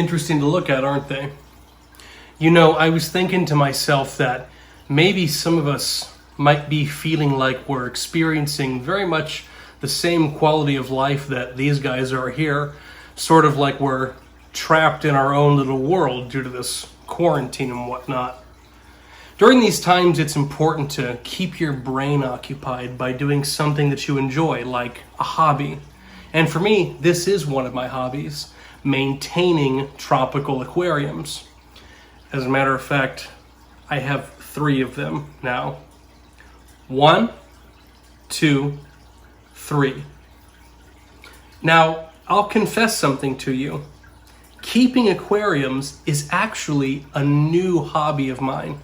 interesting to look at, aren't they? You know, I was thinking to myself that maybe some of us might be feeling like we're experiencing very much the same quality of life that these guys are here, sort of like we're trapped in our own little world due to this quarantine and whatnot. During these times, it's important to keep your brain occupied by doing something that you enjoy, like a hobby. And for me, this is one of my hobbies, maintaining tropical aquariums. As a matter of fact, I have 3 of them now. 1, 2, 3. Now, I'll confess something to you. Keeping aquariums is actually a new hobby of mine.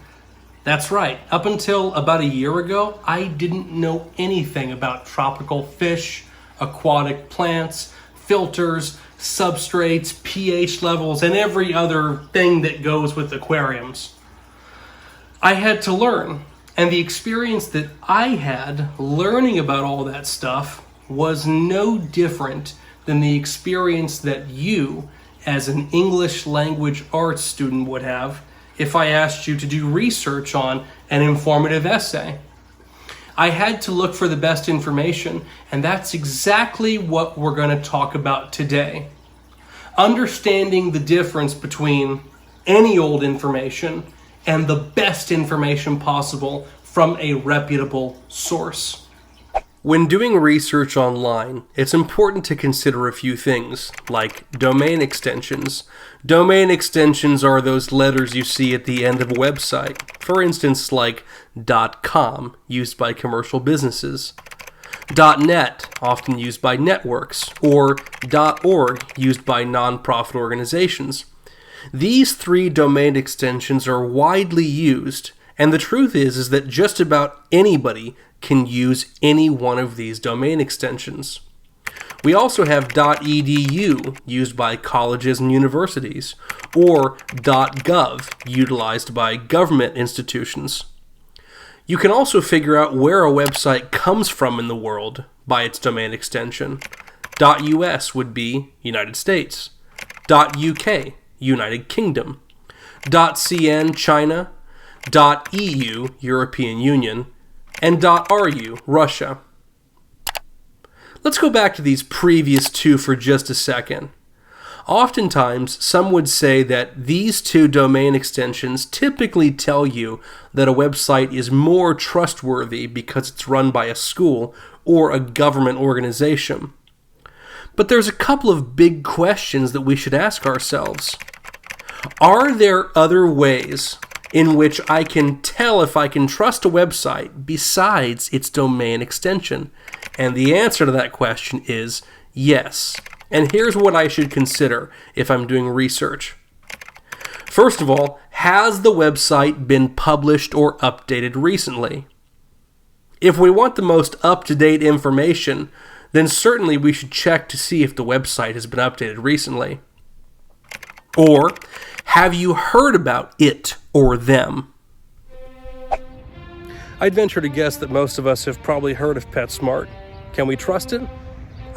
That's right. Up until about a year ago, I didn't know anything about tropical fish, aquatic plants, filters, substrates, pH levels, and every other thing that goes with aquariums. I had to learn, and the experience that I had learning about all that stuff was no different than the experience that you, as an English language arts student, would have if I asked you to do research on an informative essay. I had to look for the best information, and that's exactly what we're going to talk about today. Understanding the difference between any old information and the best information possible from a reputable source. When doing research online, it's important to consider a few things, like domain extensions. Domain extensions are those letters you see at the end of a website. For instance, like .com, used by commercial businesses. .net, often used by networks, or .org, used by nonprofit organizations. These 3 domain extensions are widely used, and the truth is that just about anybody can use any one of these domain extensions. We also have .edu, used by colleges and universities, or .gov, utilized by government institutions. You can also figure out where a website comes from in the world by its domain extension. .us would be United States, .uk, United Kingdom, .cn, China, .eu, European Union, and .ru, Russia. Let's go back to these previous 2 for just a second. Oftentimes, some would say that these 2 domain extensions typically tell you that a website is more trustworthy because it's run by a school or a government organization. But there's a couple of big questions that we should ask ourselves. Are there other ways in which I can tell if I can trust a website besides its domain extension? And the answer to that question is yes. And here's what I should consider if I'm doing research. First of all, has the website been published or updated recently? If we want the most up-to-date information, then certainly we should check to see if the website has been updated recently. Or, have you heard about it or them? I'd venture to guess that most of us have probably heard of PetSmart. Can we trust it?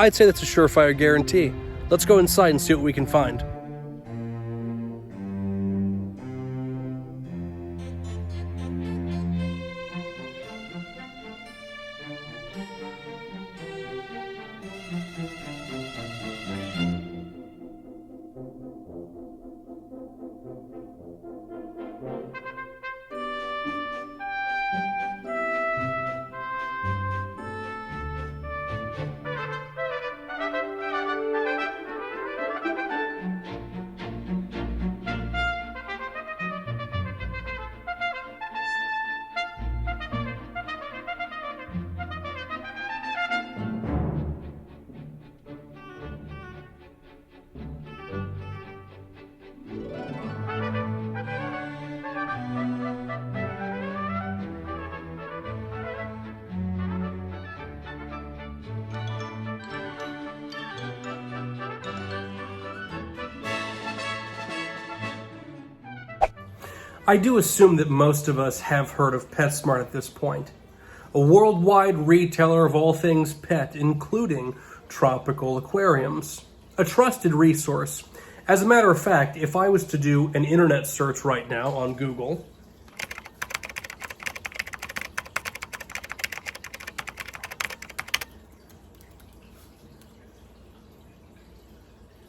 I'd say that's a surefire guarantee. Let's go inside and see what we can find. I do assume that most of us have heard of PetSmart at this point, a worldwide retailer of all things pet, including tropical aquariums, a trusted resource, As a matter of fact, if I was to do an internet search right now on Google,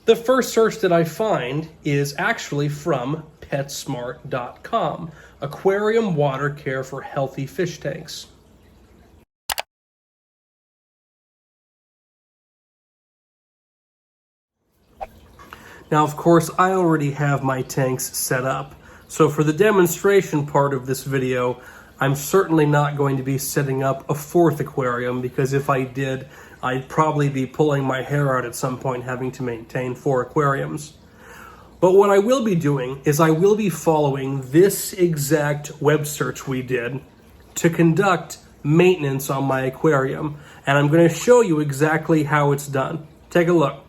the first search that I find is actually from PetSmart.com, aquarium water care for healthy fish tanks. Now, of course, I already have my tanks set up, so for the demonstration part of this video, I'm certainly not going to be setting up a fourth aquarium, because if I did, I'd probably be pulling my hair out at some point having to maintain 4 aquariums. But what I will be doing is I will be following this exact web search we did to conduct maintenance on my aquarium, and I'm going to show you exactly how it's done. Take a look.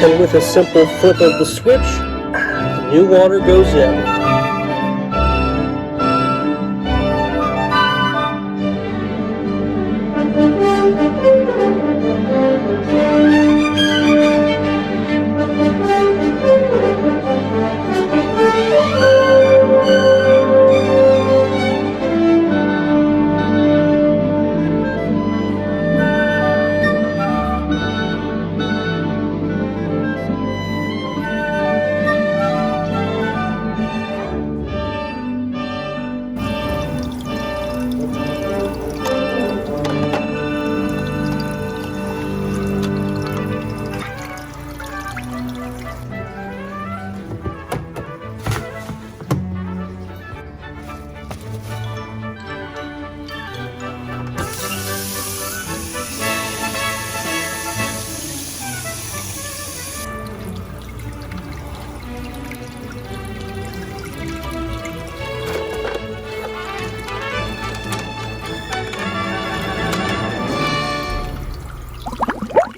And with a simple flip of the switch, new water goes in.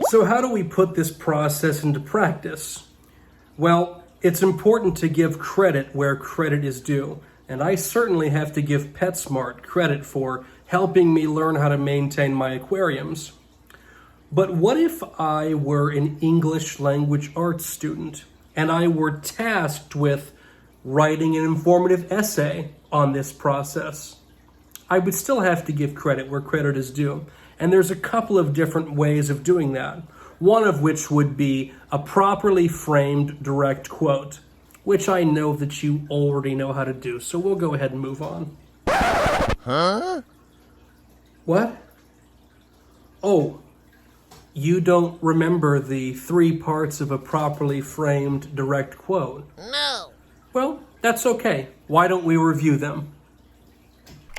So how do we put this process into practice? Well, it's important to give credit where credit is due, and I certainly have to give PetSmart credit for helping me learn how to maintain my aquariums. But what if I were an English language arts student and I were tasked with writing an informative essay on this process? I would still have to give credit where credit is due. And there's a couple of different ways of doing that. One of which would be a properly framed direct quote, which I know that you already know how to do, so we'll go ahead and move on. Huh? What? Oh, you don't remember the 3 parts of a properly framed direct quote? No. Well, that's okay. Why don't we review them?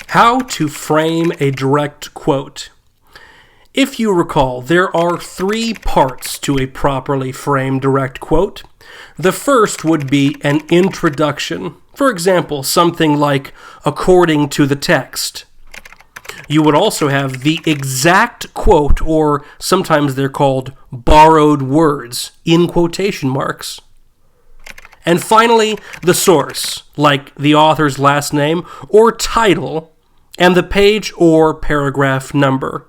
How to frame a direct quote. If you recall, there are 3 parts to a properly framed direct quote. The first would be an introduction. For example, something like, according to the text. You would also have the exact quote, or sometimes they're called borrowed words, in quotation marks. And finally, the source, like the author's last name or title, and the page or paragraph number.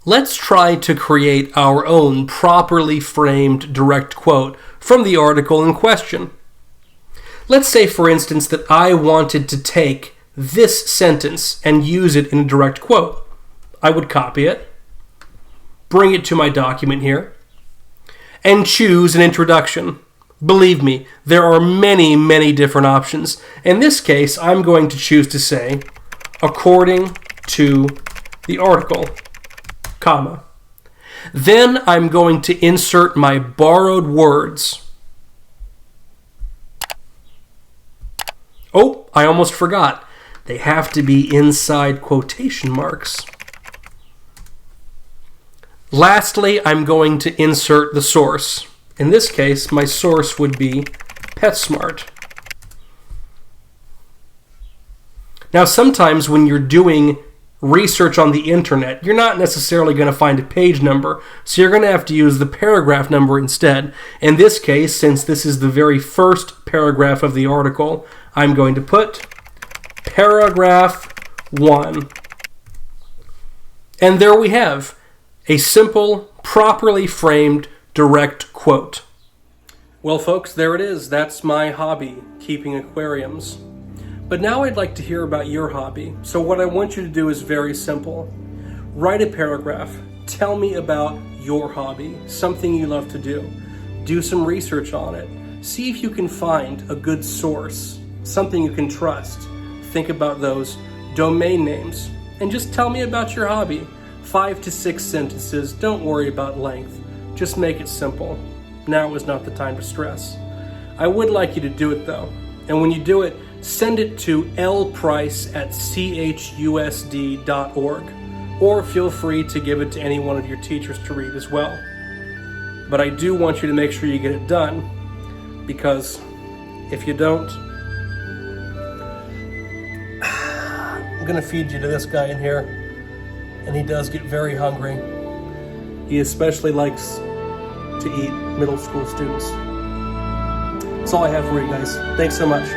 Let's try to create our own properly framed direct quote from the article in question. Let's say, for instance, that I wanted to take this sentence and use it in a direct quote. I would copy it, bring it to my document here, and choose an introduction. Believe me, there are many, many different options. In this case, I'm going to choose to say, according to the article, comma. Then I'm going to insert my borrowed words. Oh, I almost forgot. They have to be inside quotation marks. Lastly, I'm going to insert the source. In this case, my source would be PetSmart. Now, sometimes when you're doing research on the internet, you're not necessarily going to find a page number, so you're going to have to use the paragraph number instead. In this case, since this is the very first paragraph of the article, I'm going to put paragraph 1. And there we have a simple, properly framed, direct quote. Well, folks, there it is. That's my hobby, keeping aquariums. But now I'd like to hear about your hobby. So what I want you to do is very simple. Write a paragraph. Tell me about your hobby, something you love to do. Do some research on it. See if you can find a good source, something you can trust. Think about those domain names. And just tell me about your hobby. 5 to 6 sentences. Don't worry about length. Just make it simple. Now is not the time to stress. I would like you to do it though. And when you do it, send it to lprice@chusd.org, or feel free to give it to any one of your teachers to read as well. But I do want you to make sure you get it done, because if you don't, I'm going to feed you to this guy in here, and he does get very hungry. He especially likes to eat middle school students. That's all I have for you guys. Thanks so much.